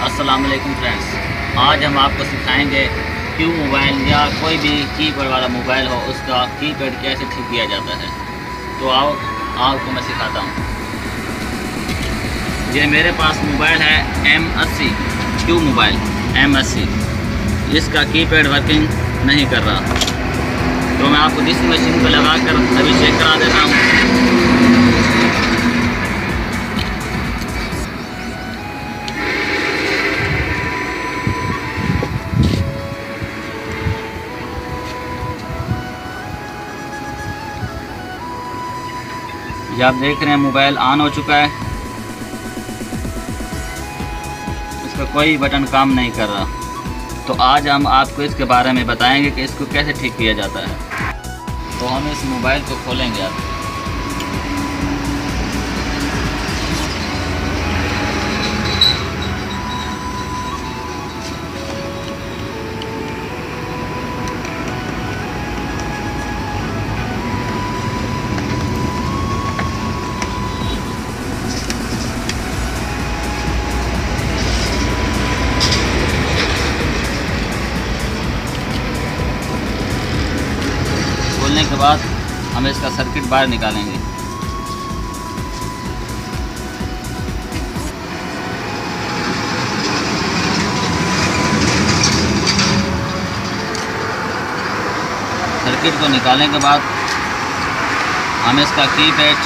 अस्सलाम वालेकुम फ्रेंड्स, आज हम आपको सिखाएंगे क्यों मोबाइल या कोई भी कीपैड वाला मोबाइल हो उसका कीपैड कैसे ठीक किया जाता है। तो आओ आपको मैं सिखाता हूँ। ये मेरे पास मोबाइल है M80 क्यू मोबाइल M80, इसका कीपैड वर्किंग नहीं कर रहा, तो मैं आपको इस मशीन पर लगा कर अभी चेक करा देता हूँ। ये आप देख रहे हैं मोबाइल ऑन हो चुका है, इसका कोई बटन काम नहीं कर रहा। तो आज हम आपको इसके बारे में बताएंगे कि इसको कैसे ठीक किया जाता है। तो हम इस मोबाइल को खोलेंगे आप। खोलने के बाद हम इसका सर्किट बाहर निकालेंगे। सर्किट को निकालने के बाद हम इसका कीपैड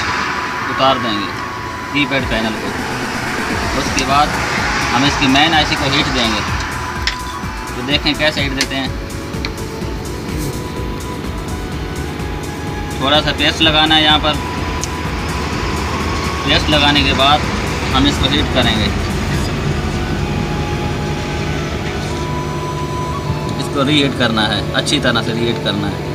उतार देंगे, कीपैड पैनल को। उसके बाद हम इसकी मेन आईसी को हीट देंगे। तो देखें कैसे हीट देते हैं। थोड़ा सा पेस्ट लगाना है यहाँ पर। पेस्ट लगाने के बाद हम इसको हीट करेंगे। इसको रीहीट करना है, अच्छी तरह से रीहीट करना है।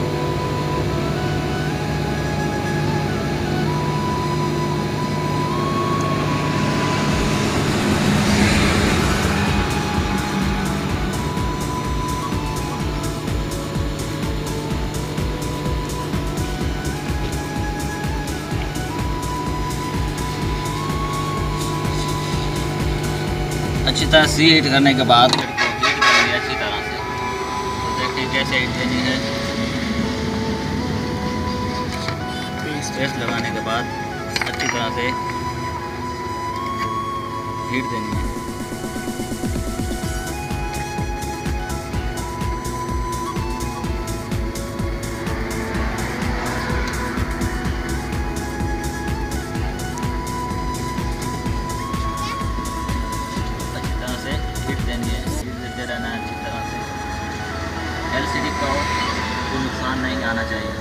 अच्छी तरह से हीट करने के बाद हीट करेंगे अच्छी तरह से। तो देखिए कैसे हीट देनी है। पेस्ट लगाने के बाद अच्छी तरह से हीट देनी है। देते रहना है अच्छी तरह से। LCD को कोई नुकसान नहीं आना चाहिए।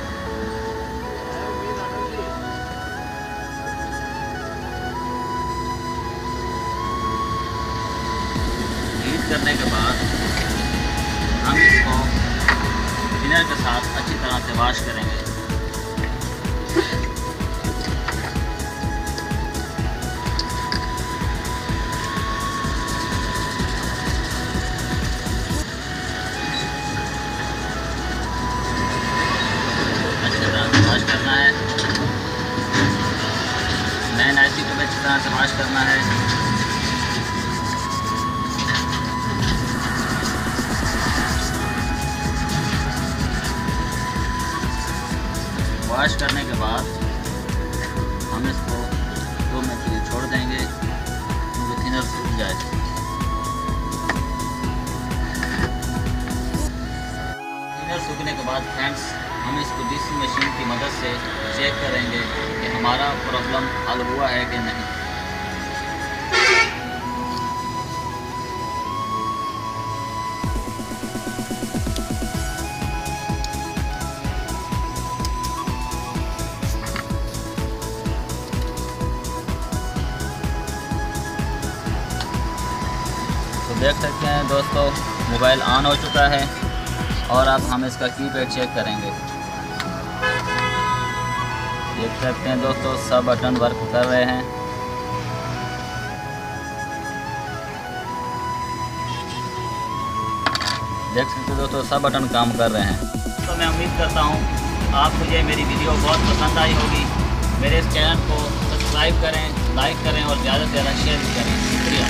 हीट करने के बाद हम इसको थिनर के साथ अच्छी तरह से वॉश करेंगे। करना है मेन आईसी को भी अच्छी तरह से वॉश करना है। वॉश करने के बाद हम इसको 2 मिनट के लिए छोड़ देंगे क्योंकि थिनर सूख जाए। थिनर सूखने के बाद फ्रेंड्स हम इसको डीसी मशीन की मदद से चेक करेंगे कि हमारा प्रॉब्लम हल हुआ है कि नहीं। तो देख सकते हैं दोस्तों, मोबाइल ऑन हो चुका है और अब हम इसका कीपैड चेक करेंगे। देख सकते हैं दोस्तों, सब बटन वर्क कर रहे हैं। देख सकते हैं दोस्तों, सब बटन काम कर रहे हैं। तो मैं उम्मीद करता हूँ आपको ये मेरी वीडियो बहुत पसंद आई होगी। मेरे इस चैनल को सब्सक्राइब करें, लाइक करें और ज़्यादा से ज़्यादा शेयर करें। शुक्रिया।